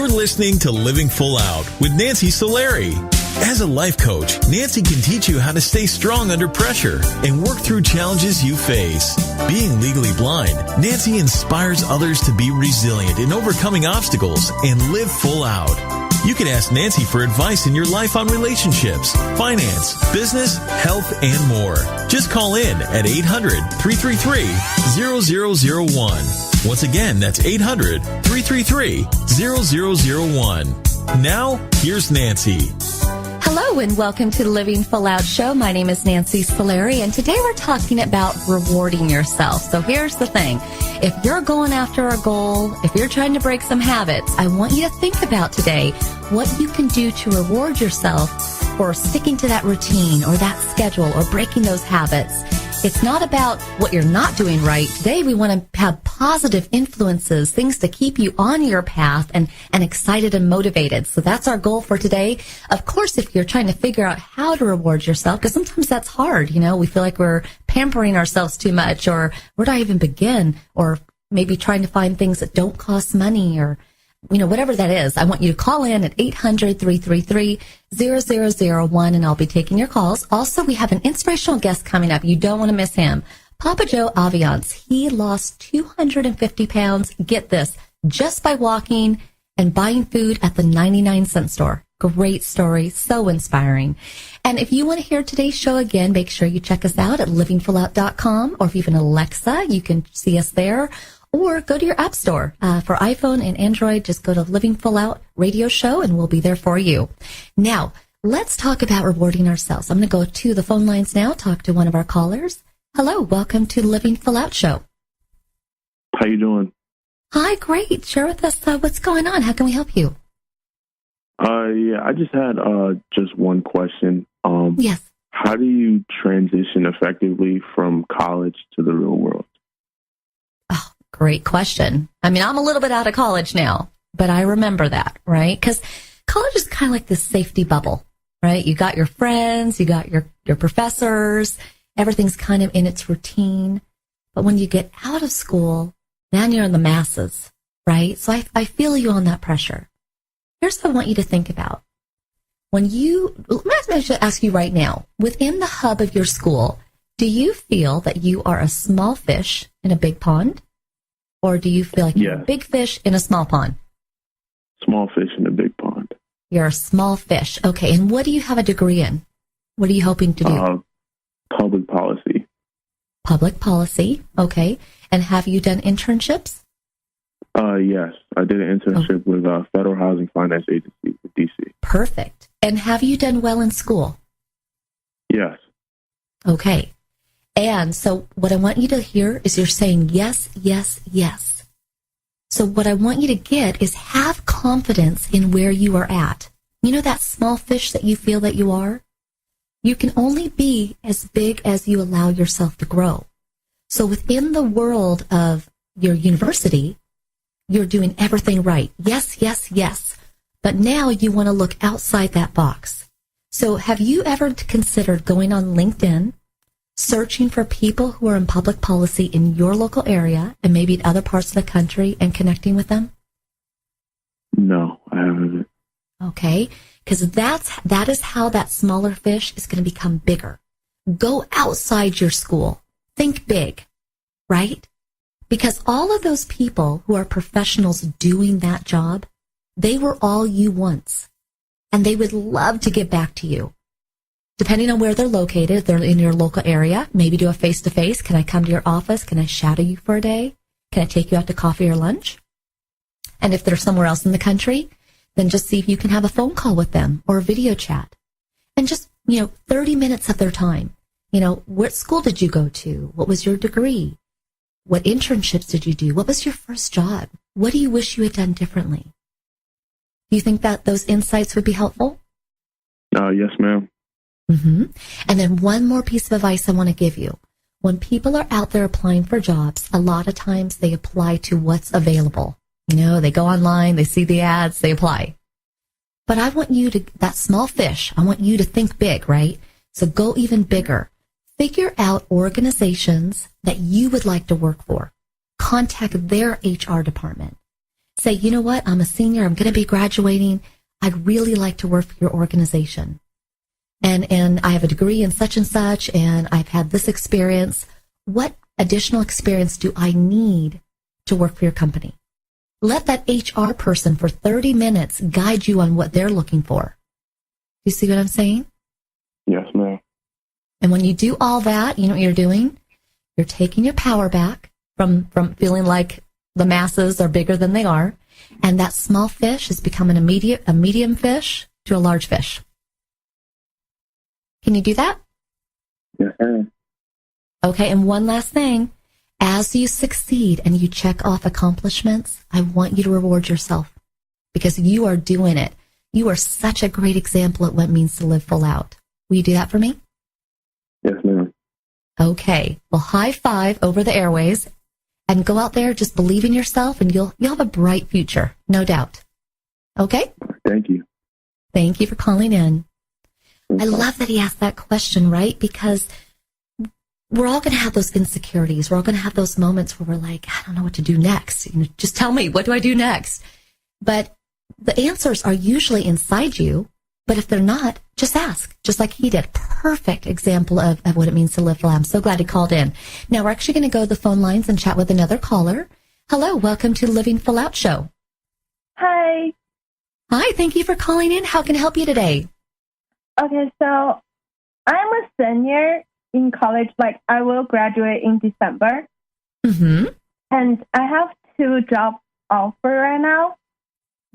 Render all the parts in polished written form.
You're listening to Living Full Out with Nancy Solari. As a life coach, Nancy can teach you how to stay strong under pressure and work through challenges you face. Being legally blind, Nancy inspires others to be resilient in overcoming obstacles and live full out. You can ask Nancy for advice in your life on relationships, finance, business, health, and more. Just call in at 800-333-0001. Once again, that's 800-333-0001. Now, here's Nancy. Hello and welcome to the Living Full Out Show. My name is Nancy Solari, and today we're talking about rewarding yourself. So here's the thing. If you're going after a goal, if you're trying to break some habits, I want you to think about today what you can do to reward yourself for sticking to that routine or that schedule or breaking those habits. It's not about what you're not doing right. Today we want to have positive influences, things to keep you on your path and excited and motivated. So that's our goal for today. Of course, if you're trying to figure out how to reward yourself, because sometimes that's hard, we feel like we're pampering ourselves too much, or where do I even begin? Or maybe trying to find things that don't cost money, or whatever that is. I want you to call in at 800-333-0001, and I'll be taking your calls. Also, we have an inspirational guest coming up. You don't want to miss him. Papa Joe Aviance. He lost 250 pounds, get this, just by walking and buying food at the 99-cent store. Great story. So inspiring. And if you want to hear today's show again, make sure you check us out at livingfullout.com, or if you have an Alexa, you can see us there. Or go to your app store. For iPhone and Android, just go to Living Full Out Radio Show, and we'll be there for you. Now, let's talk about rewarding ourselves. I'm going to go to the phone lines now, talk to one of our callers. Hello, welcome to the Living Full Out Show. How you doing? Hi, great. Share with us what's going on. How can we help you? Yeah, I just had just one question. Yes. How do you transition effectively from college to the real world? Great question. I'm a little bit out of college now, but I remember that, right? Because college is kind of like this safety bubble, right? You got your friends, you got your professors, everything's kind of in its routine. But when you get out of school, then you're in the masses, right? So I feel you on that pressure. Here's what I want you to think about. Let me ask you right now, within the hub of your school, do you feel that you are a small fish in a big pond? Or do you feel like you're a big fish in a small pond? Small fish in a big pond. You're a small fish. Okay. And what do you have a degree in? What are you hoping to do? Public policy. Public policy. Okay. And have you done internships? Yes. I did an internship with Federal Housing Finance Agency with DC. Perfect. And have you done well in school? Yes. Okay. And so what I want you to hear is you're saying yes, yes, yes. So what I want you to get is have confidence in where you are at. That small fish that you feel that you are? You can only be as big as you allow yourself to grow. So within the world of your university, you're doing everything right. Yes, yes, yes. But now you want to look outside that box. So have you ever considered going on LinkedIn, searching for people who are in public policy in your local area and maybe in other parts of the country and connecting with them? No, I haven't. Okay, because that is how that smaller fish is going to become bigger. Go outside your school. Think big, right? Because all of those people who are professionals doing that job, they were all you once, and they would love to give back to you. Depending on where they're located, if they're in your local area, maybe do a face-to-face. Can I come to your office? Can I shadow you for a day? Can I take you out to coffee or lunch? And if they're somewhere else in the country, then just see if you can have a phone call with them or a video chat. And just, 30 minutes of their time. What school did you go to? What was your degree? What internships did you do? What was your first job? What do you wish you had done differently? Do you think that those insights would be helpful? Yes, ma'am. Mm-hmm. And then one more piece of advice I want to give you. When people are out there applying for jobs, a lot of times they apply to what's available. They go online, they see the ads, they apply. But I want you to, that small fish, I want you to think big, right? So go even bigger. Figure out organizations that you would like to work for. Contact their HR department. say, you know what, I'm a senior, I'm going to be graduating. I'd really like to work for your organization. And I have a degree in such and such, and I've had this experience. What additional experience do I need to work for your company? Let that HR person for 30 minutes guide you on what they're looking for. You see what I'm saying? Yes, ma'am. And when you do all that, you know what you're doing? You're taking your power back from feeling like the masses are bigger than they are. And that small fish is becoming a medium fish to a large fish. Can you do that? Yes, ma'am. Okay, and one last thing. As you succeed and you check off accomplishments, I want you to reward yourself because you are doing it. You are such a great example at what it means to live full out. Will you do that for me? Yes, ma'am. Okay. Well, high five over the airways and go out there, just believe in yourself and you'll have a bright future, no doubt. Okay? Thank you. Thank you for calling in. I love that he asked that question, right? Because we're all going to have those insecurities. We're all going to have those moments where we're like, I don't know what to do next. You know, just tell me, what do I do next? But the answers are usually inside you. But if they're not, just ask, just like he did. Perfect example of what it means to live full. I'm so glad he called in. Now we're actually going to go to the phone lines and chat with another caller. Hello, welcome to Living Full Out Show. Hi. Hi, thank you for calling in. How can I help you today? Okay, so I'm a senior in college. Like, I will graduate in December. Mm-hmm. And I have 2 job offers right now.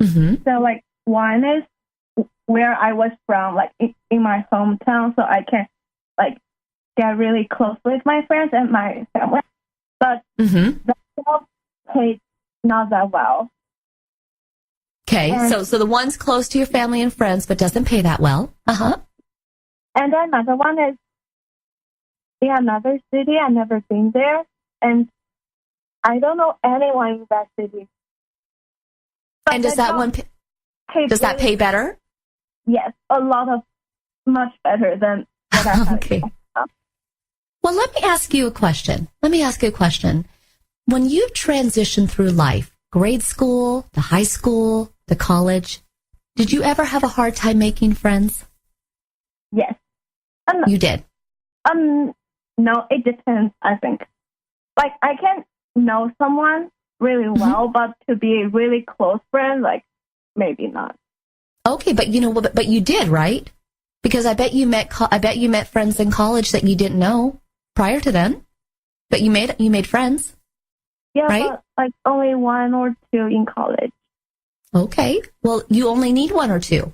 Mm-hmm. So, like, one is where I was from, like, in my hometown, so I can, like, get really close with my friends and my family. But the job paid not that well. Okay, And so the one's close to your family and friends, but doesn't pay that well. Uh-huh. And then another one is in another city. I've never been there, and I don't know anyone in that city. But And does that one does that pay better? Yes, much better than what I have. Okay. Well, let me ask you a question. When you transition through life, grade school, to high school, to college, did you ever have a hard time making friends? Yes. You did? No, it depends, I think. Like, I can know someone really well, but to be a really close friend, like, maybe not. Okay, but but you did, right? Because I bet you met friends in college that you didn't know prior to then, but you made friends. Yeah, right? But like only 1 or 2 in college. Okay, well, you only need 1 or 2.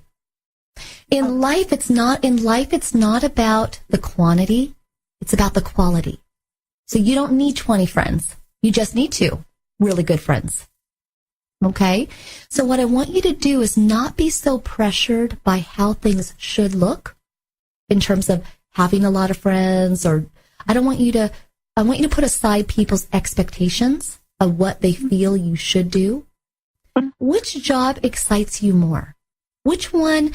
In life, it's not about the quantity; it's about the quality. So you don't need 20 friends; you just need 2 really good friends. Okay? So what I want you to do is not be so pressured by how things should look in terms of having a lot of friends, or I want you to put aside people's expectations of what they feel you should do. Which job excites you more? Which one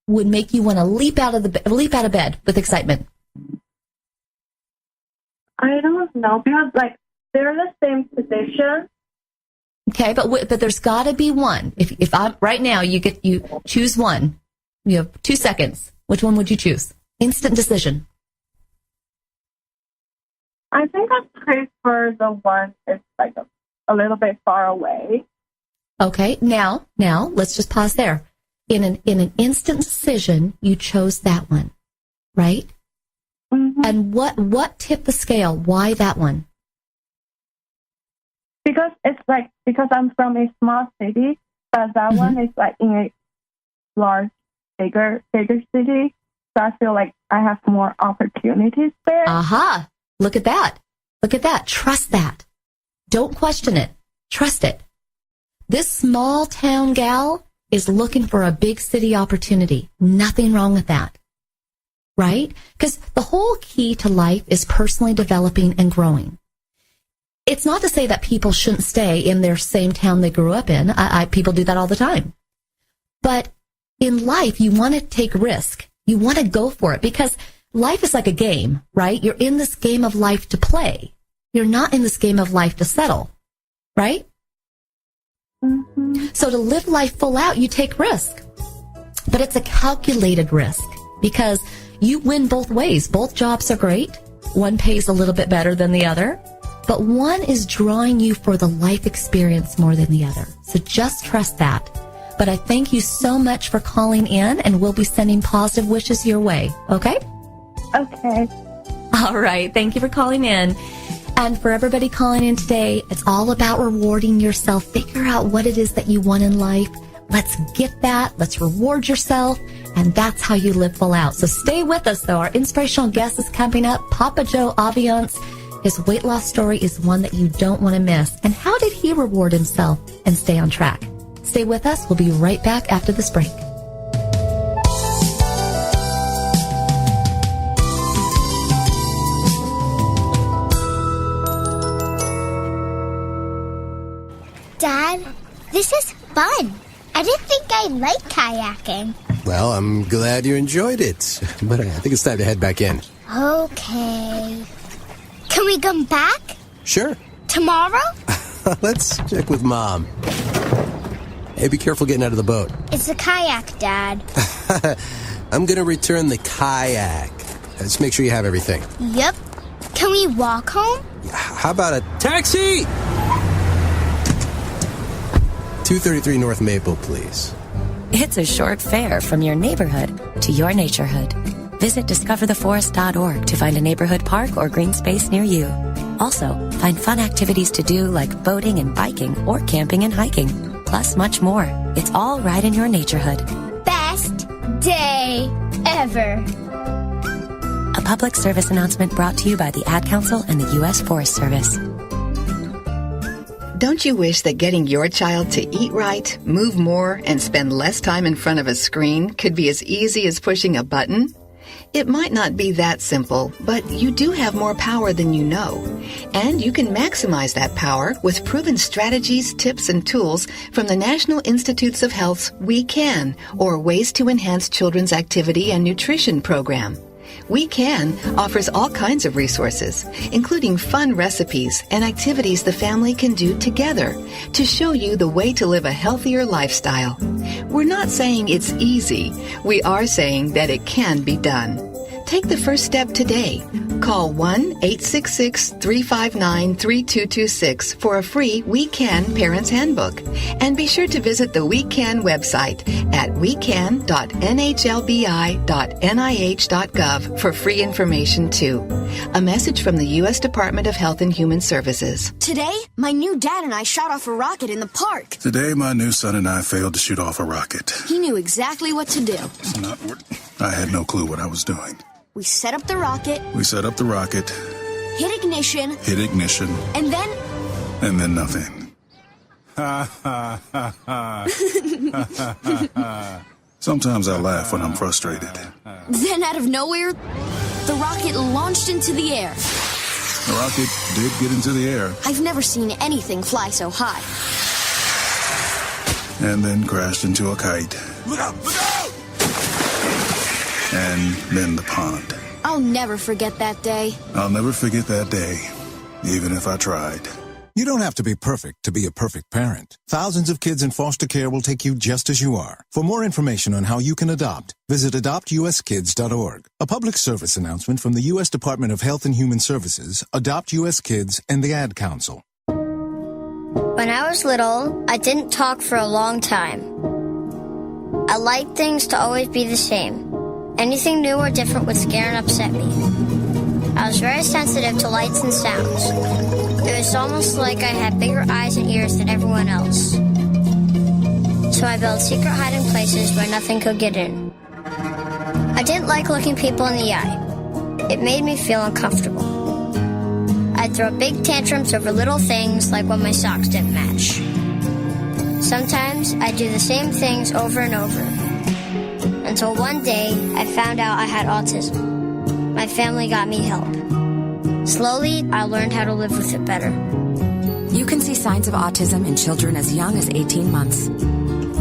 would make you want to leap out of bed with excitement? I don't know, because like they're the same position. Okay, but there's got to be one. If I'm right now, you choose one. You have 2 seconds. Which one would you choose? Instant decision. I think I prefer the one that's like a little bit far away. Okay, now let's just pause there. In an instant decision, you chose that one, right? Mm-hmm. And what tipped the scale? Why that one? Because I'm from a small city, but that one is like in a large, bigger city. So I feel like I have more opportunities there. Aha! Look at that. Trust that. Don't question it. Trust it. This small town gal is looking for a big city opportunity. Nothing wrong with that. Right? Because the whole key to life is personally developing and growing. It's not to say that people shouldn't stay in their same town they grew up in. People do that all the time. But in life, you want to take risk. You want to go for it because life is like a game, right? You're in this game of life to play. You're not in this game of life to settle, right? So to live life full out, you take risk. But it's a calculated risk because you win both ways. Both jobs are great. One pays a little bit better than the other, but one is drawing you for the life experience more than the other. So just trust that. But I thank you so much for calling in, and we'll be sending positive wishes your way. Okay? Okay. All right. Thank you for calling in. And for everybody calling in today, it's all about rewarding yourself. Figure out what it is that you want in life. Let's get that. Let's reward yourself. And that's how you live full out. So stay with us, though. Our inspirational guest is coming up, Papa Joe Aviance. His weight loss story is one that you don't want to miss. And how did he reward himself and stay on track? Stay with us. We'll be right back after this break. Dad, this is fun. I didn't think I'd like kayaking. Well, I'm glad you enjoyed it, but I think it's time to head back in. Okay. Can we come back? Sure. Tomorrow? Let's check with Mom. Hey, be careful getting out of the boat. It's a kayak, Dad. I'm gonna return the kayak. Just make sure you have everything. Yep. Can we walk home? How about a taxi? 233 North Maple, please. It's a short fare from your neighborhood to your naturehood. Visit discovertheforest.org to find a neighborhood park or green space near you. Also, find fun activities to do like boating and biking or camping and hiking, plus much more. It's all right in your naturehood. Best day ever. A public service announcement brought to you by the Ad Council and the U.S. Forest Service. Don't you wish that getting your child to eat right, move more, and spend less time in front of a screen could be as easy as pushing a button? It might not be that simple, but you do have more power than you know. And you can maximize that power with proven strategies, tips, and tools from the National Institutes of Health's We Can, or Ways to Enhance Children's Activity and Nutrition program. We Can offers all kinds of resources, including fun recipes and activities the family can do together to show you the way to live a healthier lifestyle. We're not saying it's easy. We are saying that it can be done. Take the first step today. Call 1-866-359-3226 for a free We Can Parents Handbook. And be sure to visit the We Can website at wecan.nhlbi.nih.gov for free information too. A message from the U.S. Department of Health and Human Services. Today, my new dad and I shot off a rocket in the park. Today, my new son and I failed to shoot off a rocket. He knew exactly what to do. I had no clue what I was doing. We set up the rocket. Hit ignition. And then nothing. Sometimes I laugh when I'm frustrated. Then out of nowhere, the rocket launched into the air. The rocket did get into the air. I've never seen anything fly so high. And then crashed into a kite. Look out! Look out! And then the pond. I'll never forget that day. I'll never forget that day, even if I tried. You don't have to be perfect to be a perfect parent. Thousands of kids in foster care will take you just as you are. For more information on how you can adopt, visit adoptuskids.org. A public service announcement from the U.S. Department of Health and Human Services, Adopt U.S. Kids, and the Ad Council. When I was little, I didn't talk for a long time. I liked things to always be the same. Anything new or different would scare and upset me. I was very sensitive to lights and sounds. It was almost like I had bigger eyes and ears than everyone else. So I built secret hiding places where nothing could get in. I didn't like looking people in the eye. It made me feel uncomfortable. I'd throw big tantrums over little things like when my socks didn't match. Sometimes I'd do the same things over and over. Until one day, I found out I had autism. My family got me help. Slowly, I learned how to live with it better. You can see signs of autism in children as young as 18 months.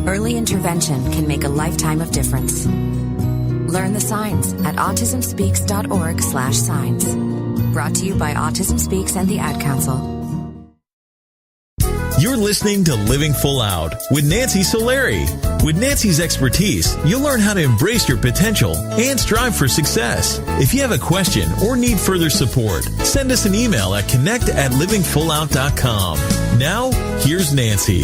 Early intervention can make a lifetime of difference. Learn the signs at autismspeaks.org/signs. Brought to you by Autism Speaks and the Ad Council. You're listening to Living Full Out with Nancy Solari. With Nancy's expertise, you'll learn how to embrace your potential and strive for success. If you have a question or need further support, send us an email at connect@livingfullout.com. Now, here's Nancy.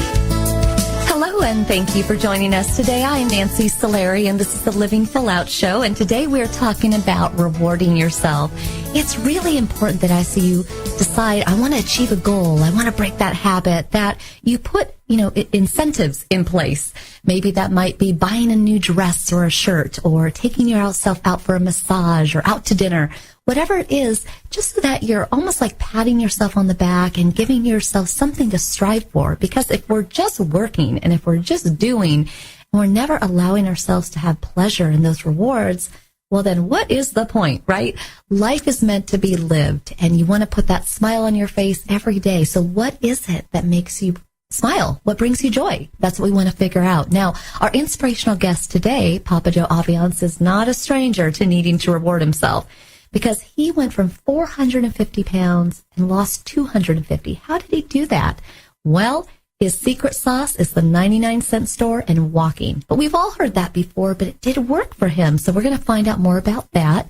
Hello, and thank you for joining us today. I am Nancy Solari, and this is the Living Full Out Show, and today we're talking about rewarding yourself. It's really important that as you decide, I want to achieve a goal, I want to break that habit, that you put, incentives in place. Maybe that might be buying a new dress or a shirt, or taking yourself out for a massage or out to dinner. Whatever it is, just so that you're almost like patting yourself on the back and giving yourself something to strive for. Because if we're just working and if we're just doing and we're never allowing ourselves to have pleasure in those rewards, well, then what is the point, right? Life is meant to be lived, and you want to put that smile on your face every day. So what is it that makes you smile? What brings you joy? That's what we want to figure out. Now, our inspirational guest today, Papa Joe Aviance, is not a stranger to needing to reward himself, because he went from 450 pounds and lost 250. How did he do that? Well, his secret sauce is the 99-cent store and walking. But we've all heard that before, but it did work for him. So we're going to find out more about that.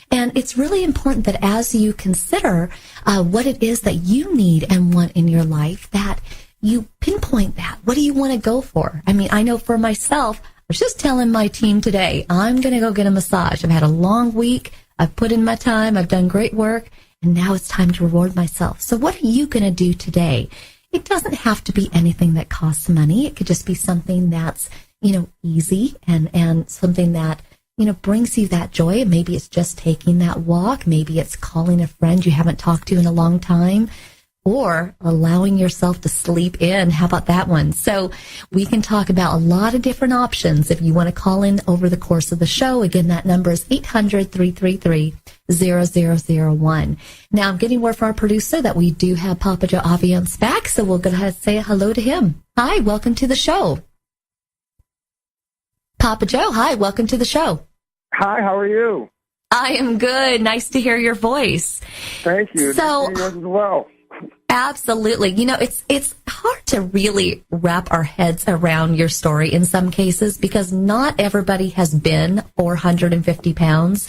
And it's really important that as you consider what it is that you need and want in your life, that you pinpoint that. What do you want to go for? I mean, I know for myself, I was just telling my team today, I'm going to go get a massage. I've had a long week. I've put in my time. I've done great work. And now it's time to reward myself. So what are you going to do today? It doesn't have to be anything that costs money. It could just be something that's, easy and something that, brings you that joy. Maybe it's just taking that walk. Maybe it's calling a friend you haven't talked to in a long time, or allowing yourself to sleep in. How about that one? So we can talk about a lot of different options if you want to call in over the course of the show. Again, that number is 800-333-0001. Now, I'm getting word from our producer that we do have Papa Joe Aviance back, so we'll go ahead and say hello to him. Hi, welcome to the show. Papa Joe, hi, welcome to the show. Hi, how are you? I am good. Nice to hear your voice. Thank you. So, nice to hear yours as well. Absolutely. It's hard to really wrap our heads around your story in some cases, because not everybody has been 450 pounds.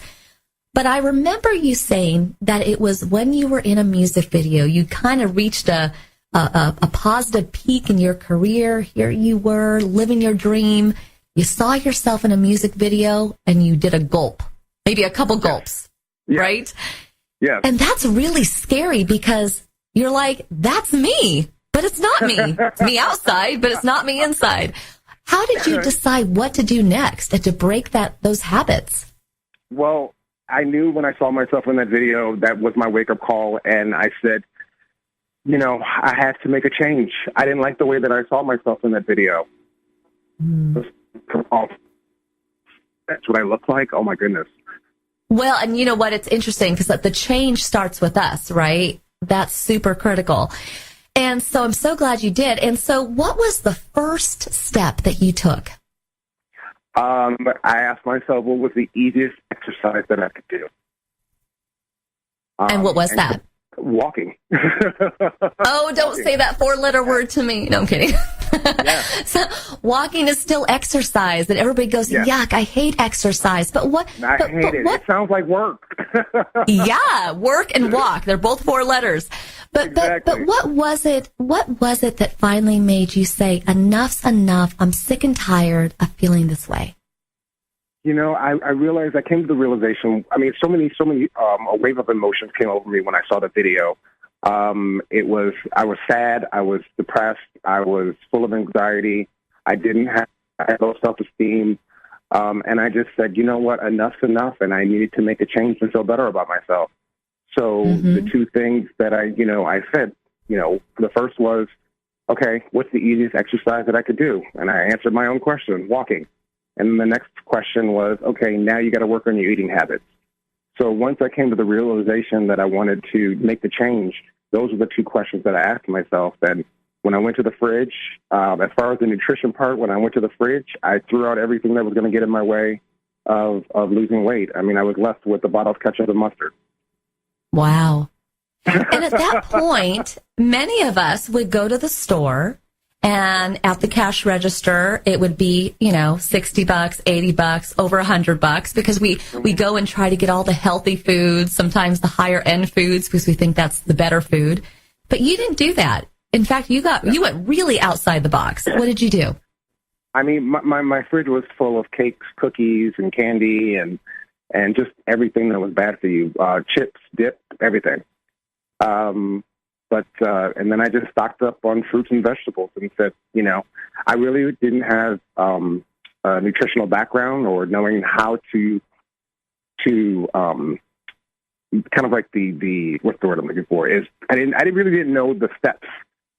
But I remember you saying that it was when you were in a music video, you kind of reached a positive peak in your career. Here you were living your dream. You saw yourself in a music video and you did a gulp, maybe a couple gulps, right? Yes. And that's really scary, because you're like, that's me, but it's not me. It's me outside, but it's not me inside. How did you decide what to do next and to break those habits? Well, I knew when I saw myself in that video, that was my wake-up call, and I said, I had to make a change. I didn't like the way that I saw myself in that video. That's what I look like? Oh, my goodness. Well, and you know what? It's interesting because the change starts with us, right? That's super critical. And so I'm so glad you did. And so what was the first step that you took? I asked myself what was the easiest exercise that I could do. And what was that? Walking. Oh, don't say that 4-letter word to me. No, I'm kidding. Yeah. So walking is still exercise, and everybody goes, yuck, I hate exercise. But what? I hate it. It sounds like work. Yeah, work and walk. They're both 4 letters. But what was it? What was it that finally made you say, enough's enough? I'm sick and tired of feeling this way. I realized, I came to the realization, so many, a wave of emotions came over me when I saw the video. I was sad, I was depressed, I was full of anxiety, I had low self-esteem, and I just said, you know what, enough's enough, and I needed to make a change and feel better about myself. So the two things that I said, the first was, okay, what's the easiest exercise that I could do? And I answered my own question, walking. And the next question was, okay, now you got to work on your eating habits. So once I came to the realization that I wanted to make the change, those were the 2 questions that I asked myself. And when I went to the fridge, as far as the nutrition part, when I went to the fridge, I threw out everything that was going to get in my way of losing weight. I was left with the bottle of ketchup and mustard. Wow. And at that point, many of us would go to the store, and at the cash register, it would be, $60, $80, over $100, because we go and try to get all the healthy foods, sometimes the higher end foods, because we think that's the better food. But you didn't do that. In fact, you went really outside the box. What did you do? I mean, my fridge was full of cakes, cookies, and candy, and just everything that was bad for you, chips, dip, everything. And then I just stocked up on fruits and vegetables and said, I really didn't have a nutritional background or knowing how to kind of like the what's the word I'm looking for is I really didn't know the steps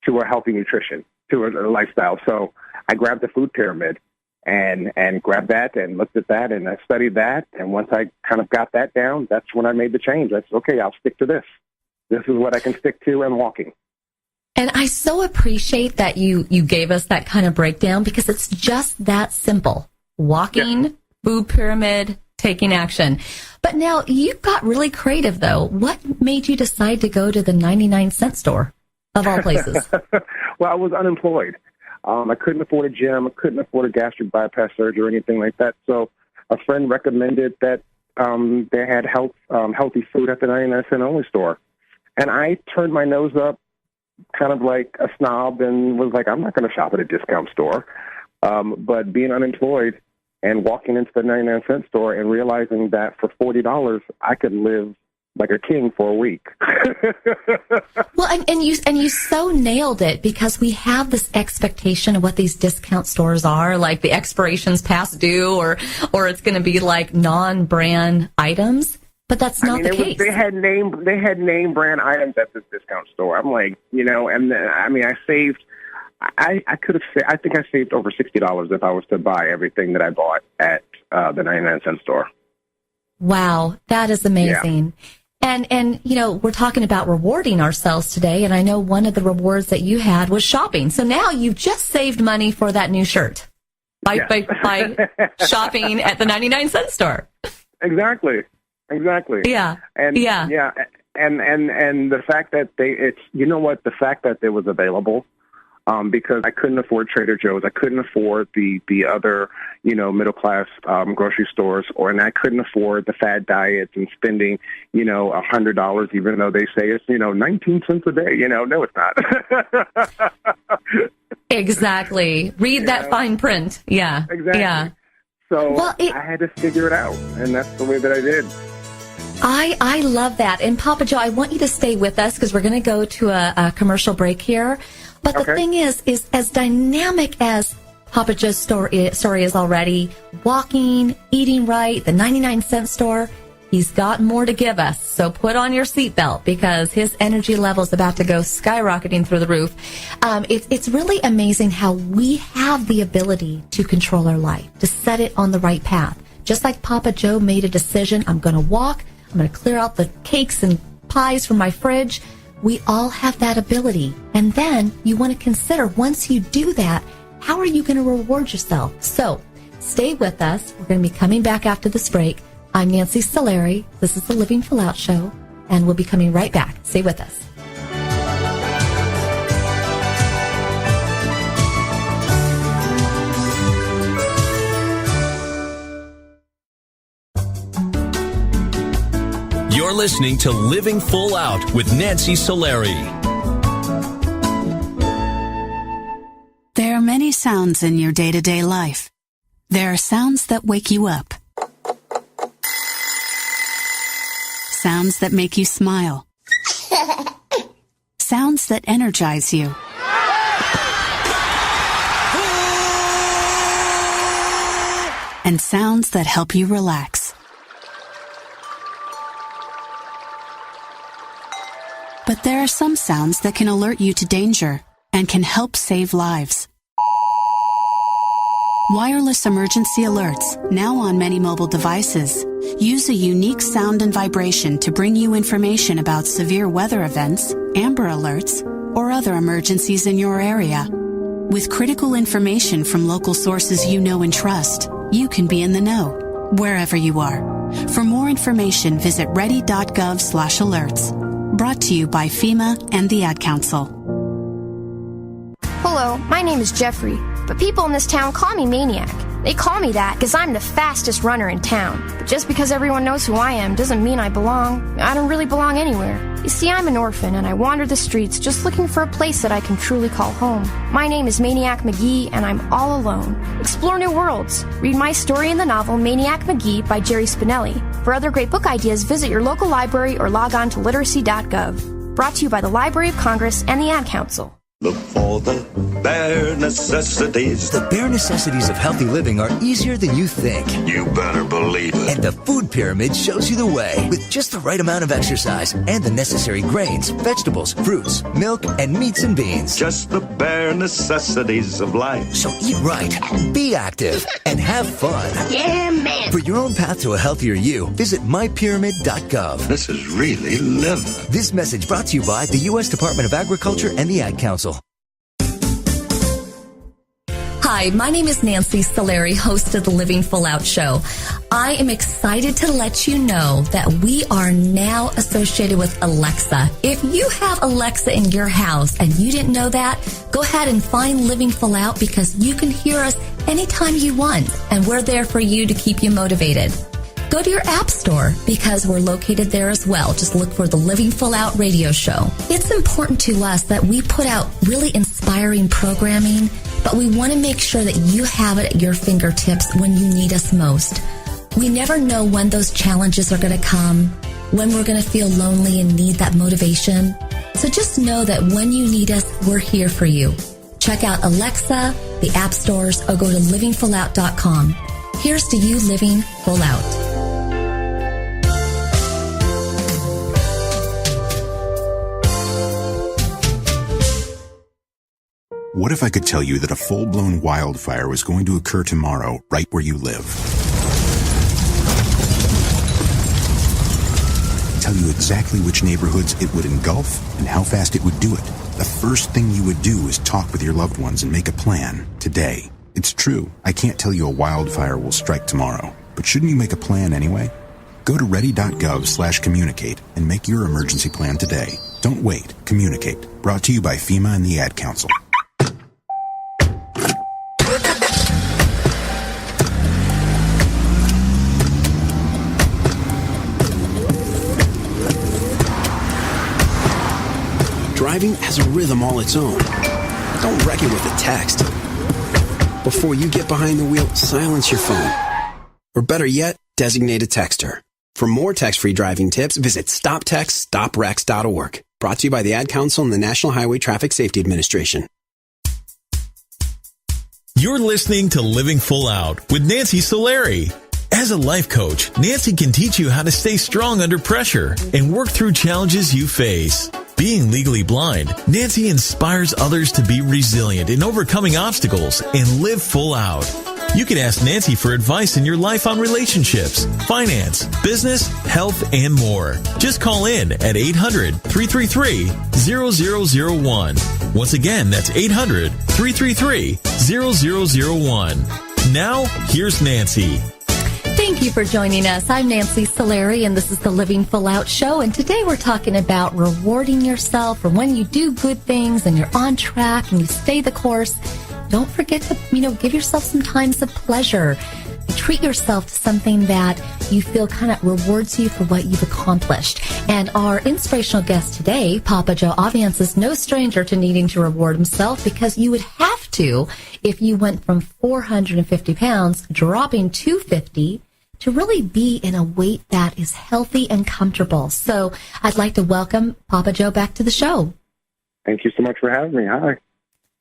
to a healthy nutrition, to a lifestyle. So I grabbed the food pyramid and grabbed that and looked at that and I studied that. And once I kind of got that down, that's when I made the change. I said, okay, I'll stick to this. This is what I can stick to and walking. And I so appreciate that you gave us that kind of breakdown, because it's just that simple. Walking, food pyramid, taking action. But now you got really creative, though. What made you decide to go to the 99-cent store, of all places? Well, I was unemployed. I couldn't afford a gym. I couldn't afford a gastric bypass surgery or anything like that. So a friend recommended that they had healthy food at the 99-cent only store. And I turned my nose up kind of like a snob and was like, I'm not going to shop at a discount store. But being unemployed and walking into the 99-cent store and realizing that for $40, I could live like a king for a week. Well, and you so nailed it, because we have this expectation of what these discount stores are, like the expiration's past due, or it's going to be like non-brand items. But that's not the case. They had name brand items at this discount store. I'm like, I saved. I think I saved over $60 if I was to buy everything that I bought at the 99-cent store. Wow, that is amazing. Yeah. And we're talking about rewarding ourselves today, and I know one of the rewards that you had was shopping. So now you've just saved money for that new shirt by shopping at the 99-cent store. Exactly. Yeah. And the fact that the fact that it was available, because I couldn't afford Trader Joe's, I couldn't afford the other, middle class grocery stores, and I couldn't afford the fad diets and spending, $100, even though they say it's 19 cents a day. No, it's not. Exactly. Read that fine print. Yeah. Exactly. Yeah. So I had to figure it out, and that's the way that I did. I love that. And Papa Joe, I want you to stay with us, because we're going to go to a commercial break here. But the thing is as dynamic as Papa Joe's story is already, walking, eating right, the 99-cent store, he's got more to give us. So put on your seatbelt, because his energy level is about to go skyrocketing through the roof. It's really amazing how we have the ability to control our life, to set it on the right path. Just like Papa Joe made a decision, I'm going to walk, I'm going to clear out the cakes and pies from my fridge. We all have that ability. And then you want to consider, once you do that, how are you going to reward yourself? So stay with us. We're going to be coming back after this break. I'm Nancy Solari. This is the Living Full Out Show, and we'll be coming right back. Stay with us. You're listening to Living Full Out with Nancy Solari. There are many sounds in your day-to-day life. There are sounds that wake you up. Sounds that make you smile. Sounds that energize you. And sounds that help you relax. But there are some sounds that can alert you to danger and can help save lives. Wireless emergency alerts, now on many mobile devices, use a unique sound and vibration to bring you information about severe weather events, Amber Alerts, or other emergencies in your area. With critical information from local sources you know and trust, you can be in the know, wherever you are. For more information, visit ready.gov/alerts. Brought to you by FEMA and the Ad Council. Hello, my name is Jeffrey, but people in this town call me Maniac. They call me that because I'm the fastest runner in town. But just because everyone knows who I am doesn't mean I belong. I don't really belong anywhere. You see, I'm an orphan and I wander the streets just looking for a place that I can truly call home. My name is Maniac McGee and I'm all alone. Explore new worlds. Read my story in the novel Maniac McGee by Jerry Spinelli. For other great book ideas, visit your local library or log on to literacy.gov. Brought to you by the Library of Congress and the Ad Council. Look for the bare necessities. The bare necessities of healthy living are easier than you think. You better believe it. And the food pyramid shows you the way. With just the right amount of exercise and the necessary grains, vegetables, fruits, milk, and meats and beans. Just the bare necessities of life. So eat right, be active, and have fun. Yeah, man. For your own path to a healthier you, visit mypyramid.gov. This is really living. This message brought to you by the U.S. Department of Agriculture and the Ad Council. Hi, my name is Nancy Solari, host of the Living Full Out Show. I am excited to let you know that we are now associated with Alexa. If you have Alexa in your house and you didn't know that, go ahead and find Living Full Out because you can hear us anytime you want, and we're there for you to keep you motivated. Go to your app store because we're located there as well. Just look for the Living Full Out radio show. It's important to us that we put out really inspiring programming, but we want to make sure that you have it at your fingertips when you need us most. We never know when those challenges are going to come, when we're going to feel lonely and need that motivation. So just know that when you need us, we're here for you. Check out Alexa, the app stores, or go to livingfullout.com. Here's to you living full out. What if I could tell you that a full-blown wildfire was going to occur tomorrow right where you live? Tell you exactly which neighborhoods it would engulf and how fast it would do it. The first thing you would do is talk with your loved ones and make a plan today. It's true, I can't tell you a wildfire will strike tomorrow, but shouldn't you make a plan anyway? Go to ready.gov/communicate and make your emergency plan today. Don't wait, communicate. Brought to you by FEMA and the Ad Council. Driving has a rhythm all its own. Don't wreck it with a text. Before you get behind the wheel, silence your phone. Or better yet, designate a texter. For more text-free driving tips, visit stoptextstoprex.org. Brought to you by the Ad Council and the National Highway Traffic Safety Administration. You're listening to Living Full Out with Nancy Solari. As a life coach, Nancy can teach you how to stay strong under pressure and work through challenges you face. Being legally blind, Nancy inspires others to be resilient in overcoming obstacles and live full out. You can ask Nancy for advice in your life on relationships, finance, business, health, and more. Just call in at 800-333-0001. Once again, that's 800-333-0001. Now, here's Nancy. Thank you for joining us. I'm Nancy Solari, and this is the Living Full Out Show. And today we're talking about rewarding yourself for when you do good things and you're on track and you stay the course. Don't forget to, give yourself some times of pleasure. Treat yourself to something that you feel kind of rewards you for what you've accomplished. And our inspirational guest today, Papa Joe Aviance, is no stranger to needing to reward himself because you would have to if you went from 450 pounds, dropping 250, to really be in a weight that is healthy and comfortable. So I'd like to welcome Papa Joe back to the show. Thank you so much for having me. Hi.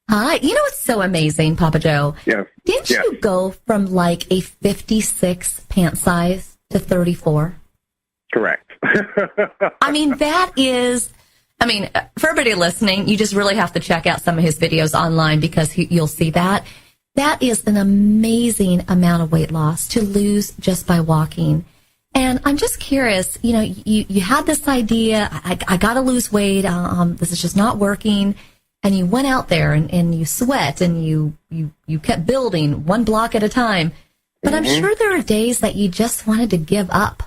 Hi. You know what's so amazing, Papa Joe? Yes. Didn't you go from like a 56 pant size to 34? Correct. I mean, that is... for everybody listening, you just really have to check out some of his videos online because you'll see that. That is an amazing amount of weight loss to lose just by walking. And I'm just curious, you had this idea, I got to lose weight, this is just not working. And you went out there and you sweat and you kept building one block at a time. But I'm sure there are days that you just wanted to give up.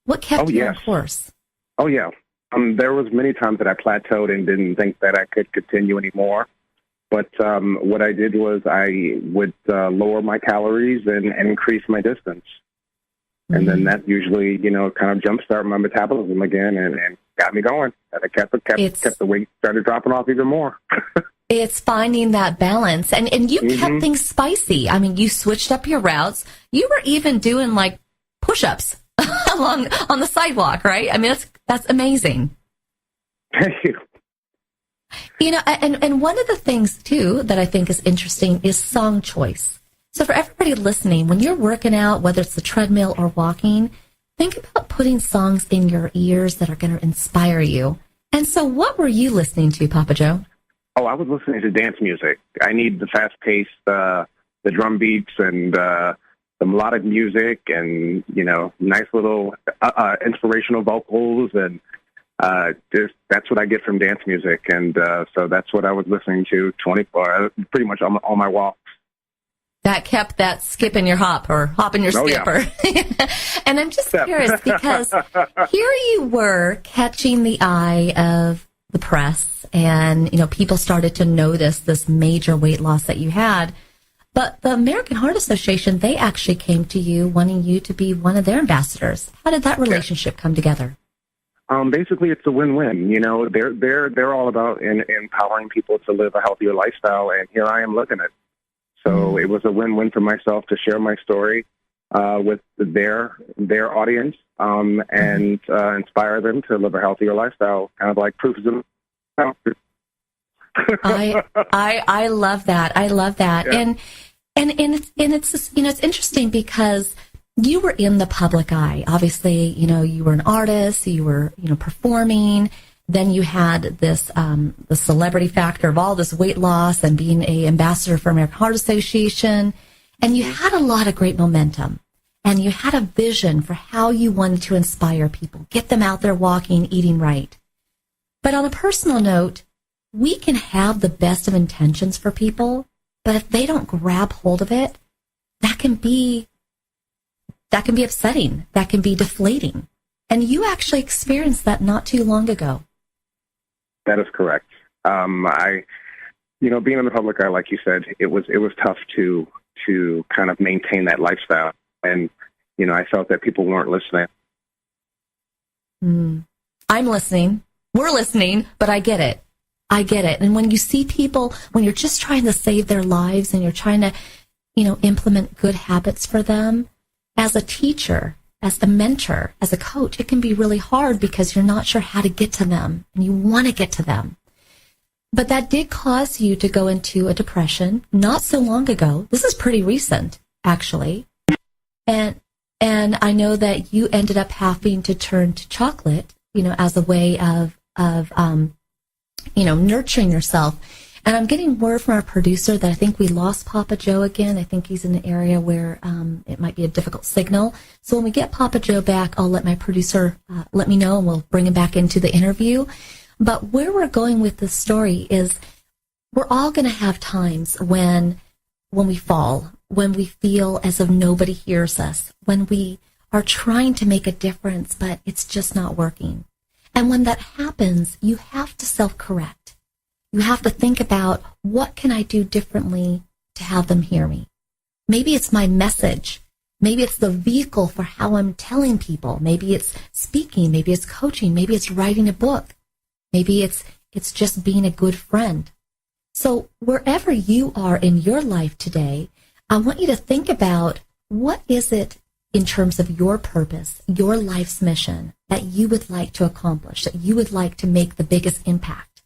What kept you on course? Oh, yeah. There was many times that I plateaued and didn't think that I could continue anymore. But what I did was I would lower my calories and increase my distance. And then that usually, kind of jumpstart my metabolism again and got me going. And I kept the weight, started dropping off even more. It's finding that balance. And you kept things spicy. I mean, you switched up your routes. You were even doing like push-ups on the sidewalk, right? I mean, that's amazing. Thank you. And one of the things, too, that I think is interesting is song choice. So for everybody listening, when you're working out, whether it's the treadmill or walking, think about putting songs in your ears that are going to inspire you. And so what were you listening to, Papa Joe? Oh, I was listening to dance music. I need the fast-paced, the drum beats and the melodic music and, nice little inspirational vocals. And that's what I get from dance music. And so that's what I was listening to pretty much on my walks. That kept that skip in your hop or hop in your skip. Yeah. And I'm just curious because here you were catching the eye of the press and, people started to notice this major weight loss that you had. But the American Heart Association, they actually came to you wanting you to be one of their ambassadors. How did that relationship come together? Basically, it's a win-win. They're all about empowering people to live a healthier lifestyle, and here I am living it. So it was a win-win for myself to share my story with their audience and inspire them to live a healthier lifestyle, kind of like proof of I love that. I love that. Yeah. And it's just, it's interesting because you were in the public eye. Obviously, you were an artist, you were, performing. Then you had this, the celebrity factor of all this weight loss and being an ambassador for American Heart Association. And you had a lot of great momentum. And you had a vision for how you wanted to inspire people, get them out there walking, eating right. But on a personal note, we can have the best of intentions for people, but if they don't grab hold of it, that can be upsetting. That can be deflating. And you actually experienced that not too long ago. That is correct. Being in the public eye, like you said, it was tough to kind of maintain that lifestyle. And, I felt that people weren't listening. I'm listening. We're listening, but I get it. And when you see people, when you're just trying to save their lives and you're trying to, implement good habits for them, as a teacher, as a mentor, as a coach, it can be really hard because you're not sure how to get to them and you want to get to them. But that did cause you to go into a depression not so long ago. This is pretty recent, actually. And I know that you ended up having to turn to chocolate, as a way of nurturing yourself. And I'm getting word from our producer that I think we lost Papa Joe again. I think he's in an area where it might be a difficult signal. So when we get Papa Joe back, I'll let my producer let me know, and we'll bring him back into the interview. But where we're going with this story is we're all going to have times when we fall, when we feel as if nobody hears us, when we are trying to make a difference, but it's just not working. And when that happens, you have to self-correct. You have to think about, what can I do differently to have them hear me? Maybe it's my message. Maybe it's the vehicle for how I'm telling people. Maybe it's speaking. Maybe it's coaching. Maybe it's writing a book. Maybe it's just being a good friend. So wherever you are in your life today, I want you to think about, what is it in terms of your purpose, your life's mission, that you would like to accomplish, that you would like to make the biggest impact.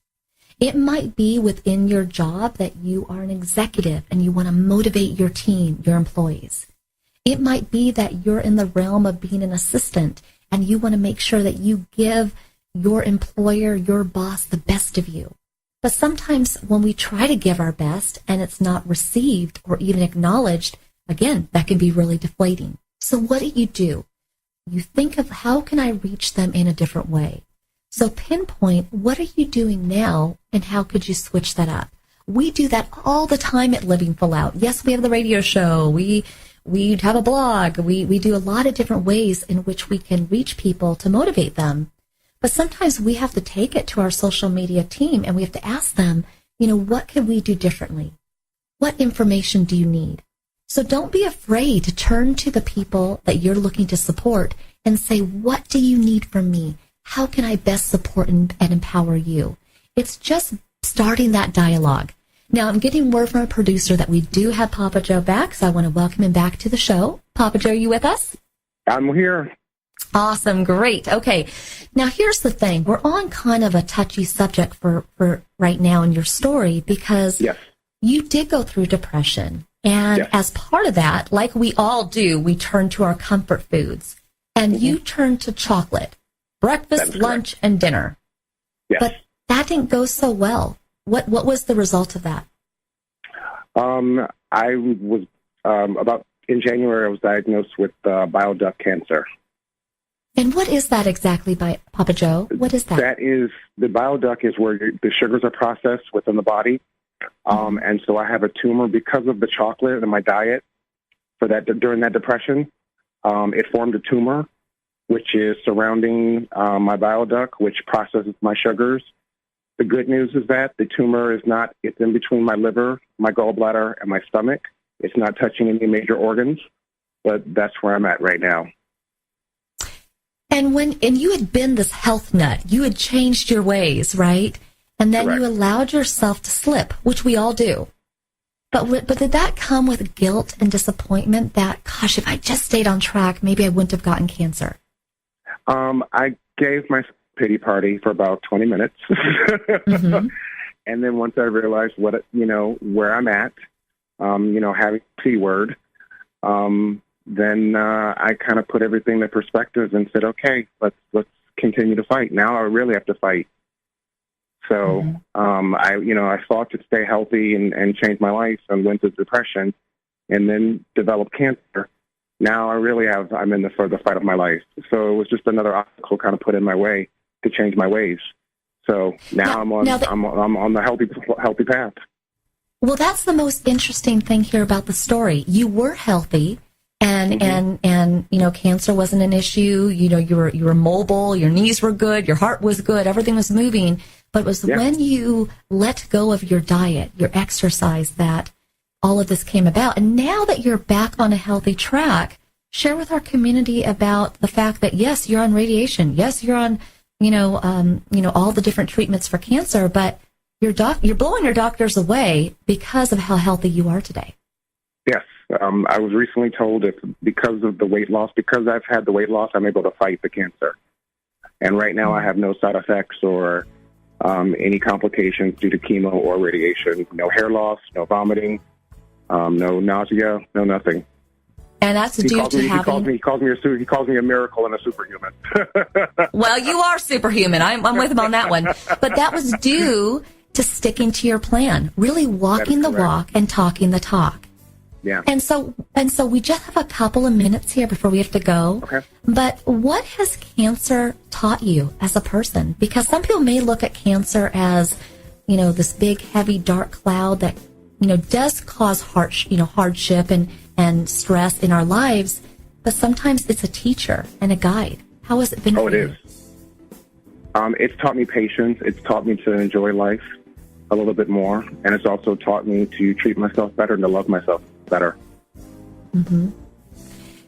It might be within your job that you are an executive and you want to motivate your team, your employees. It might be that you're in the realm of being an assistant and you want to make sure that you give your employer, your boss, the best of you. But sometimes when we try to give our best and it's not received or even acknowledged, again, that can be really deflating. So what do? You think of, how can I reach them in a different way? So pinpoint, what are you doing now and how could you switch that up? We do that all the time at Living Full Out. Yes, we have the radio show. We have a blog. We do a lot of different ways in which we can reach people to motivate them. But sometimes we have to take it to our social media team and we have to ask them, what can we do differently? What information do you need? So don't be afraid to turn to the people that you're looking to support and say, what do you need from me? How can I best support and empower you? It's just starting that dialogue. Now, I'm getting word from a producer that we do have Papa Joe back, so I want to welcome him back to the show. Papa Joe, are you with us? I'm here. Awesome. Great. Okay. Now, here's the thing. We're on kind of a touchy subject for right now in your story because you did go through depression. And as part of that, like we all do, we turn to our comfort foods. And you turned to chocolate, breakfast, lunch, and dinner. Yes. But that didn't go so well. What was the result of that? I was in January, I was diagnosed with bile duct cancer. And what is that exactly, Papa Joe? What is that? That is, the bile duct is where the sugars are processed within the body. And so I have a tumor because of the chocolate and my diet during that depression. It formed a tumor, which is surrounding my bile duct, which processes my sugars. The good news is that the tumor it's in between my liver, my gallbladder, and my stomach. It's not touching any major organs, but that's where I'm at right now. And you had been this health nut, you had changed your ways, right? And then you allowed yourself to slip, which we all do. But did that come with guilt and disappointment that, gosh, if I just stayed on track, maybe I wouldn't have gotten cancer? I gave my pity party for about 20 minutes. And then once I realized where I'm at, having P word, then I kind of put everything in perspective and said, okay, let's continue to fight. Now I really have to fight. So I fought to stay healthy and change my life and went through depression and then developed cancer. Now I'm in the fight of my life. So it was just another obstacle kind of put in my way to change my ways. So now I'm on the healthy path. Well, that's the most interesting thing here about the story. You were healthy and cancer wasn't an issue. You were mobile, your knees were good, your heart was good, everything was moving. But it was when you let go of your diet, your exercise, that all of this came about. And now that you're back on a healthy track, share with our community about the fact that, yes, you're on radiation. Yes, you're on, all the different treatments for cancer, but you're blowing your doctors away because of how healthy you are today. Yes. I was recently told because of the weight loss, because I've had the weight loss, I'm able to fight the cancer. And right now I have no side effects or any complications due to chemo or radiation. No hair loss, no vomiting, no nausea, no nothing. And that's due to having... He calls me a miracle and a superhuman. Well, you are superhuman. I'm with him on that one. But that was due to sticking to your plan, really walking the walk and talking the talk. Yeah. And so we just have a couple of minutes here before we have to go. Okay. But what has cancer taught you as a person? Because some people may look at cancer as, this big, heavy, dark cloud that, does cause hardship and stress in our lives. But sometimes it's a teacher and a guide. How has it been for you? It is. It's taught me patience. It's taught me to enjoy life a little bit more. And it's also taught me to treat myself better and to love myself better. Mm-hmm.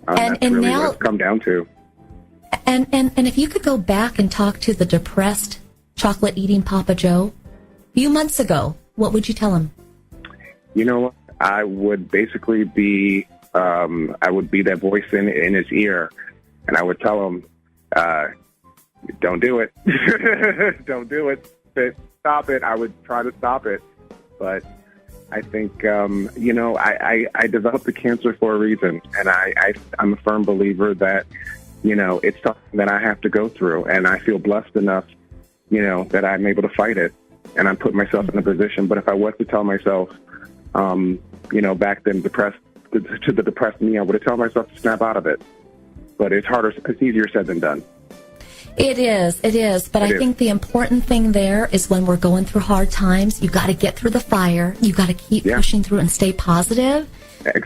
And that's really what it's come down to. And if you could go back and talk to the depressed, chocolate-eating Papa Joe a few months ago, what would you tell him? I would basically be that voice in his ear, and I would tell him, don't do it. Don't do it. Stop it. I would try to stop it. But I think, I developed the cancer for a reason, and I'm a firm believer that, it's something that I have to go through, and I feel blessed enough, that I'm able to fight it, and I'm putting myself in a position. But if I was to tell myself, back then, to the depressed me, I would have told myself to snap out of it. But it's easier said than done. It is. But I think the important thing there is when we're going through hard times, you've got to get through the fire. You've got to keep pushing through and stay positive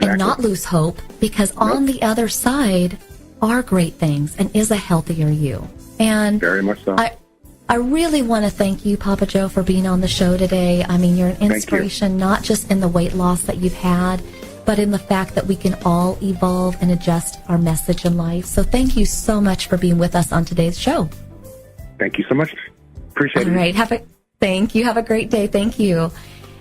and not lose hope, because on the other side are great things and is a healthier you. And very much so. I really want to thank you, Papa Joe, for being on the show today. I mean, you're an inspiration, not just in the weight loss that you've had, but in the fact that we can all evolve and adjust our message in life. So thank you so much for being with us on today's show. Thank you so much. Appreciate it. All right. Thank you. Have a great day. Thank you.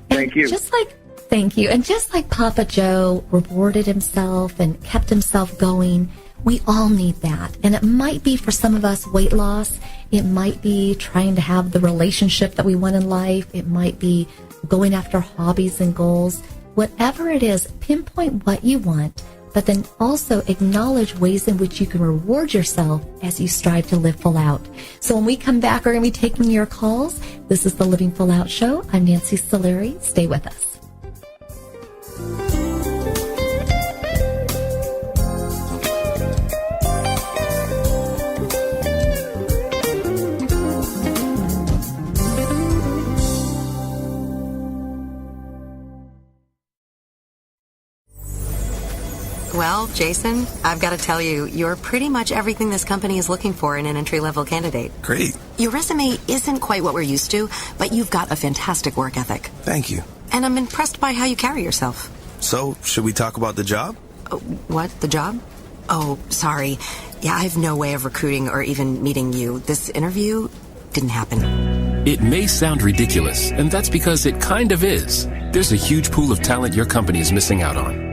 Thank you. Thank you. And just like Papa Joe rewarded himself and kept himself going, we all need that. And it might be for some of us weight loss. It might be trying to have the relationship that we want in life. It might be going after hobbies and goals. Whatever it is, pinpoint what you want, but then also acknowledge ways in which you can reward yourself as you strive to live full out. So when we come back, we're going to be taking your calls. This is the Living Full Out Show. I'm Nancy Soleri. Stay with us. Well, Jason, I've got to tell you, you're pretty much everything this company is looking for in an entry-level candidate. Great. Your resume isn't quite what we're used to, but you've got a fantastic work ethic. Thank you. And I'm impressed by how you carry yourself. So, should we talk about the job? What? The job? Oh, sorry. Yeah, I have no way of recruiting or even meeting you. This interview didn't happen. It may sound ridiculous, and that's because it kind of is. There's a huge pool of talent your company is missing out on.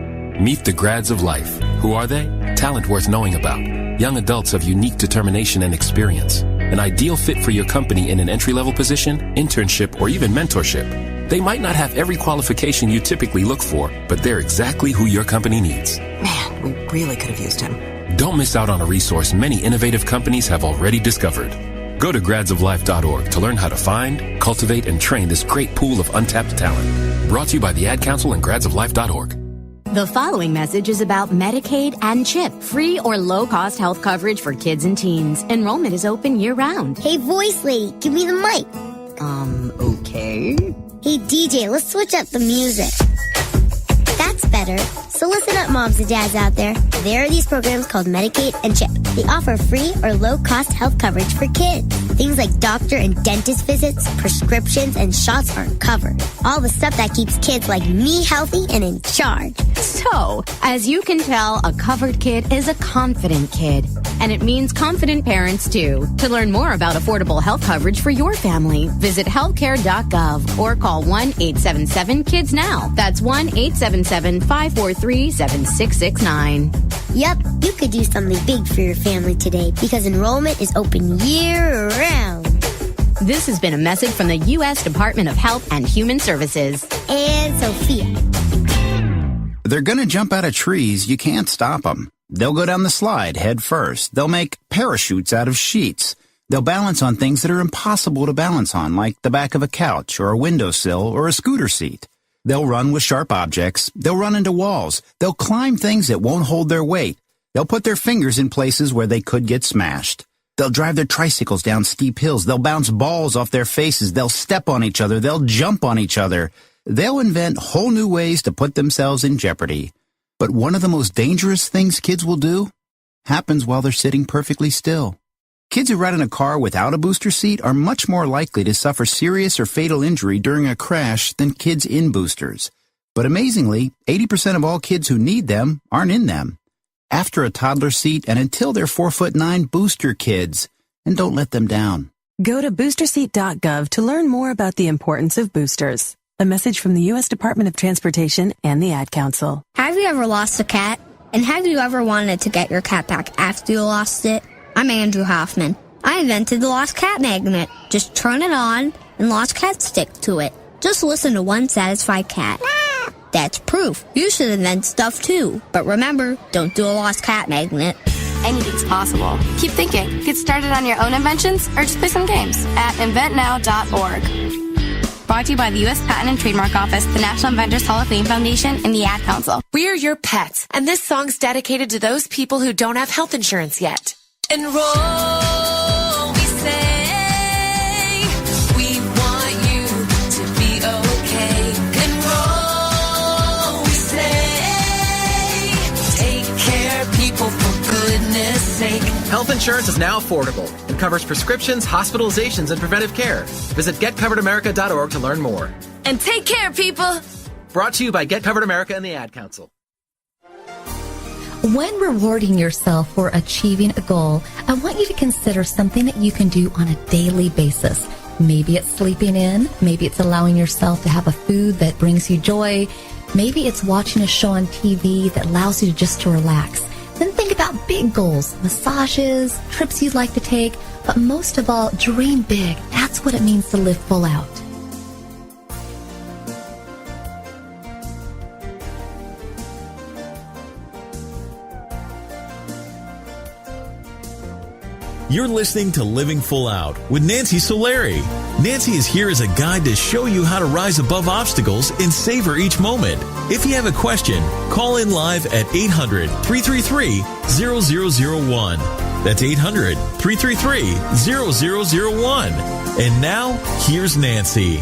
Meet the grads of life. Who are they? Talent worth knowing about. Young adults of unique determination and experience. An ideal fit for your company in an entry-level position, internship, or even mentorship. They might not have every qualification you typically look for, but they're exactly who your company needs. Man, we really could have used him. Don't miss out on a resource many innovative companies have already discovered. Go to gradsoflife.org to learn how to find, cultivate, and train this great pool of untapped talent. Brought to you by the Ad Council and gradsoflife.org. The following message is about Medicaid and CHIP, free or low-cost health coverage for kids and teens. Enrollment is open year-round. Hey, voice lady, give me the mic. Okay. Hey, DJ, let's switch up the music. That's better. So listen up, moms and dads out there. There are these programs called Medicaid and CHIP. They offer free or low-cost health coverage for kids. Things like doctor and dentist visits, prescriptions, and shots are covered. All the stuff that keeps kids like me healthy and in charge. So, as you can tell, a covered kid is a confident kid. And it means confident parents, too. To learn more about affordable health coverage for your family, visit healthcare.gov or call 1-877-KIDS-NOW. That's 1-877-543-7669. Yep, you could do something big for your family today because enrollment is open year-round. This has been a message from the U.S. Department of Health and Human Services. And Sophia. They're gonna jump out of trees. You can't stop them. They'll go down the slide head first. They'll make parachutes out of sheets. They'll balance on things that are impossible to balance on, like the back of a couch or a windowsill or a scooter seat. They'll run with sharp objects. They'll run into walls. They'll climb things that won't hold their weight. They'll put their fingers in places where they could get smashed. They'll drive their tricycles down steep hills. They'll bounce balls off their faces. They'll step on each other. They'll jump on each other. They'll invent whole new ways to put themselves in jeopardy. But one of the most dangerous things kids will do happens while they're sitting perfectly still. Kids who ride in a car without a booster seat are much more likely to suffer serious or fatal injury during a crash than kids in boosters. But amazingly, 80% of all kids who need them aren't in them. After a toddler seat and until they're 4'9", booster kids, and don't let them down. Go to boosterseat.gov to learn more about the importance of boosters. A message from the U.S. Department of Transportation and the Ad Council. Have you ever lost a cat? And have you ever wanted to get your cat back after you lost it? I'm Andrew Hoffman. I invented the Lost Cat Magnet. Just turn it on and lost cats stick to it. Just listen to one satisfied cat. That's proof. You should invent stuff too. But remember, don't do a Lost Cat Magnet. Anything's possible. Keep thinking. Get started on your own inventions or just play some games at inventnow.org. Brought to you by the U.S. Patent and Trademark Office, the National Inventors Hall of Fame Foundation, and the Ad Council. We're your pets, and this song's dedicated to those people who don't have health insurance yet. Enroll, we say. We want you to be okay. Enroll, we say. Take care, people, for goodness sake. Health insurance is now affordable and covers prescriptions, hospitalizations, and preventive care. Visit getcoveredamerica.org to learn more. And take care, people. Brought to you by Get Covered America and the Ad Council. When rewarding yourself for achieving a goal, I want you to consider something that you can do on a daily basis. Maybe it's sleeping in. Maybe it's allowing yourself to have a food that brings you joy. Maybe it's watching a show on TV that allows you just to relax. Then think about big goals, massages, trips you'd like to take. But most of all, dream big. That's what it means to live full out. You're listening to Living Full Out with Nancy Solari. Nancy is here as a guide to show you how to rise above obstacles and savor each moment. If you have a question, call in live at 800-333-0001. That's 800-333-0001. And now, here's Nancy.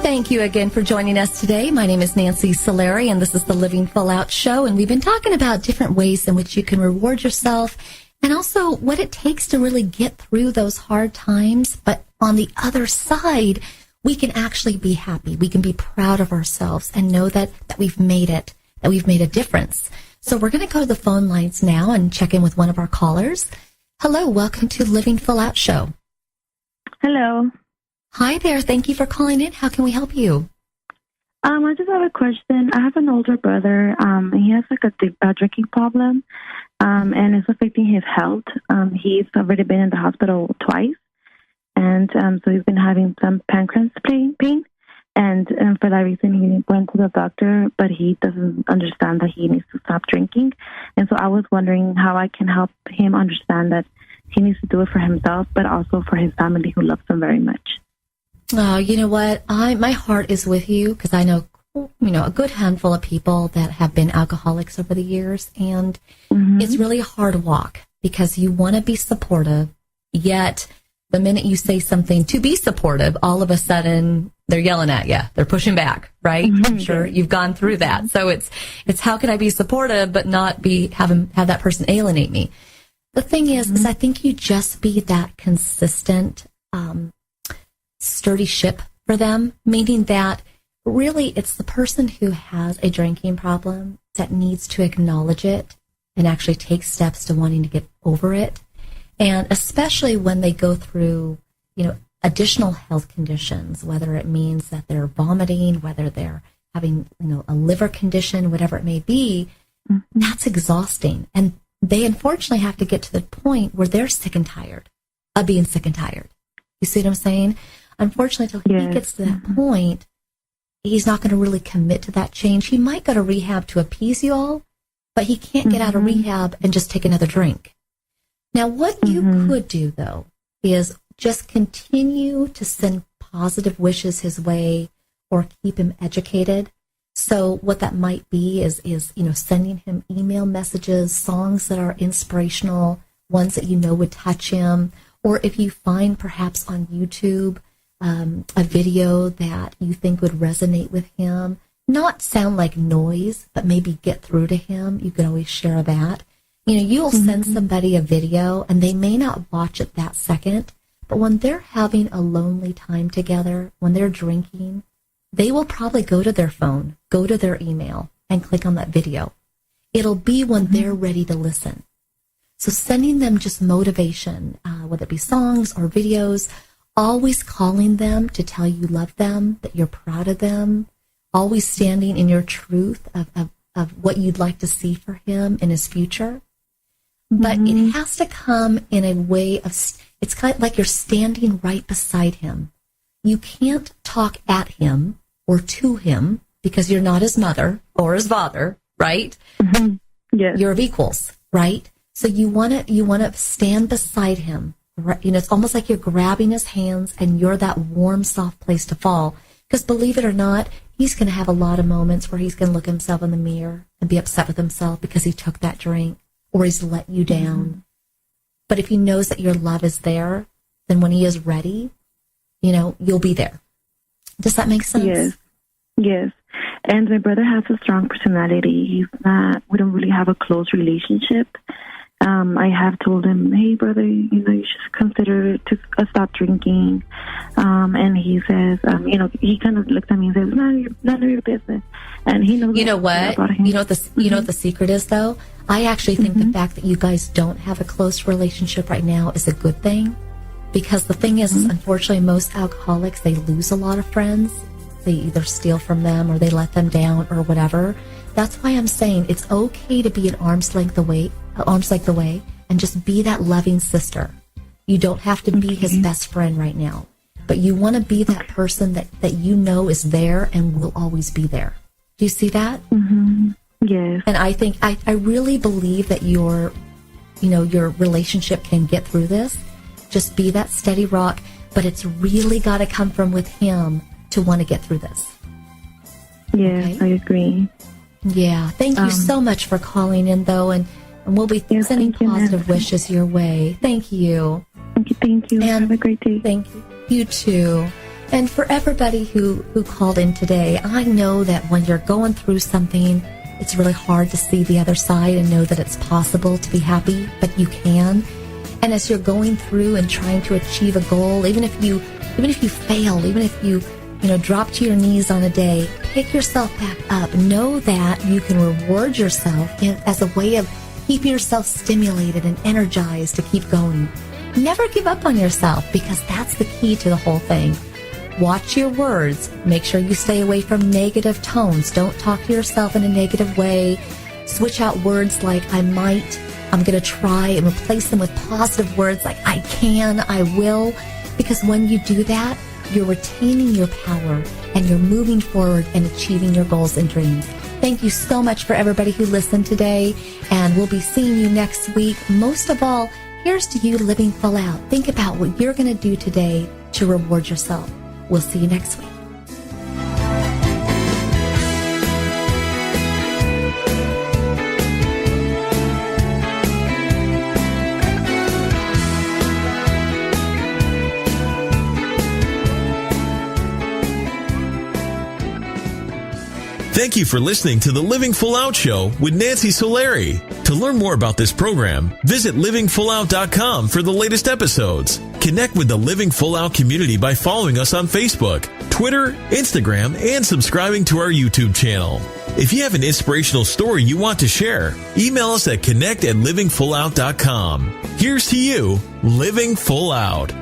Thank you again for joining us today. My name is Nancy Solari, and this is the Living Full Out Show. And we've been talking about different ways in which you can reward yourself and also what it takes to really get through those hard times. But on the other side, we can actually be happy. We can be proud of ourselves and know that we've made it, that we've made a difference. So we're going to go to the phone lines now and check in with one of our callers. Hello, welcome to Living Full Out Show. Hello. Hi there. Thank you for calling in. How can we help you? I just have a question. I have an older brother. He has like a drinking problem, and it's affecting his health. He's already been in the hospital twice, and so he's been having some pancreas pain. And for that reason, he went to the doctor, but he doesn't understand that he needs to stop drinking. And so I was wondering how I can help him understand that he needs to do it for himself, but also for his family who loves him very much. Oh, you know what? My heart is with you because I know, a good handful of people that have been alcoholics over the years, and it's really a hard walk because you want to be supportive, yet the minute you say something to be supportive, all of a sudden they're yelling at you. They're pushing back, right? I'm sure you've gone through that. So it's how can I be supportive but not have that person alienate me? The thing is I think you just be that consistent, sturdy ship for them, meaning that really it's the person who has a drinking problem that needs to acknowledge it and actually take steps to wanting to get over it. And especially when they go through, additional health conditions, whether it means that they're vomiting, whether they're having, a liver condition, whatever it may be, that's exhausting. And they unfortunately have to get to the point where they're sick and tired of being sick and tired. You see what I'm saying? Unfortunately, until he gets to that point, he's not going to really commit to that change. He might go to rehab to appease you all, but he can't get out of rehab and just take another drink. Now, what you could do, though, is just continue to send positive wishes his way or keep him educated. So what that might be is sending him email messages, songs that are inspirational, ones that would touch him. Or if you find perhaps on YouTube a video that you think would resonate with him, not sound like noise, but maybe get through to him, you could always share that. You'll send somebody a video and they may not watch it that second, but when they're having a lonely time together, when they're drinking, they will probably go to their phone, go to their email, and click on that video. It'll be when they're ready to listen. So sending them just motivation, whether it be songs or videos, always calling them to tell you love them, that you're proud of them, always standing in your truth of what you'd like to see for him in his future. But it has to come in a way of, it's kind of like you're standing right beside him. You can't talk at him or to him because you're not his mother or his father, right? Yes. You're of equals, right? So you want to stand beside him. It's almost like you're grabbing his hands and you're that warm, soft place to fall. Because believe it or not, he's going to have a lot of moments where he's going to look himself in the mirror and be upset with himself because he took that drink or he's let you down. But if he knows that your love is there, then when he is ready, you'll be there. Does that make sense? Yes. And my brother has a strong personality. We don't really have a close relationship. I have told him, hey, brother, you should consider to stop drinking. And he says, he kind of looks at me and says, none of your business. And he knows. You know what? You know what the secret is, though? I actually think the fact that you guys don't have a close relationship right now is a good thing. Because the thing is, unfortunately, most alcoholics, they lose a lot of friends. They either steal from them or they let them down or whatever. That's why I'm saying it's okay to be an arm's length away, and just be that loving sister. You don't have to be his best friend right now. But you want to be that person that you know is there and will always be there. Do you see that? Mm-hmm. Yes. And I think, I really believe that your relationship can get through this. Just be that steady rock, but it's really got to come from with him to want to get through this. Yes, okay? I agree. Yeah. Thank you so much for calling in, though, and we'll be sending positive wishes your way. Thank you. Thank you. And have a great day. Thank you. You too. And for everybody who called in today, I know that when you're going through something, it's really hard to see the other side and know that it's possible to be happy, but you can. And as you're going through and trying to achieve a goal, even if you fail, even if you drop to your knees on a day, pick yourself back up. Know that you can reward yourself as a way of keeping yourself stimulated and energized to keep going. Never give up on yourself, because that's the key to the whole thing. Watch your words. Make sure you stay away from negative tones. Don't talk to yourself in a negative way. Switch out words like I might, I'm going to try, and replace them with positive words like I can, I will. Because when you do that, you're retaining your power and you're moving forward and achieving your goals and dreams. Thank you so much for everybody who listened today, and we'll be seeing you next week. Most of all, here's to you living full out. Think about what you're going to do today to reward yourself. We'll see you next week. Thank you for listening to the Living Full Out Show with Nancy Solari. To learn more about this program, visit livingfullout.com for the latest episodes. Connect with the Living Full Out community by following us on Facebook, Twitter, Instagram, and subscribing to our YouTube channel. If you have an inspirational story you want to share, email us at connect@livingfullout.com. Here's to you, living full out.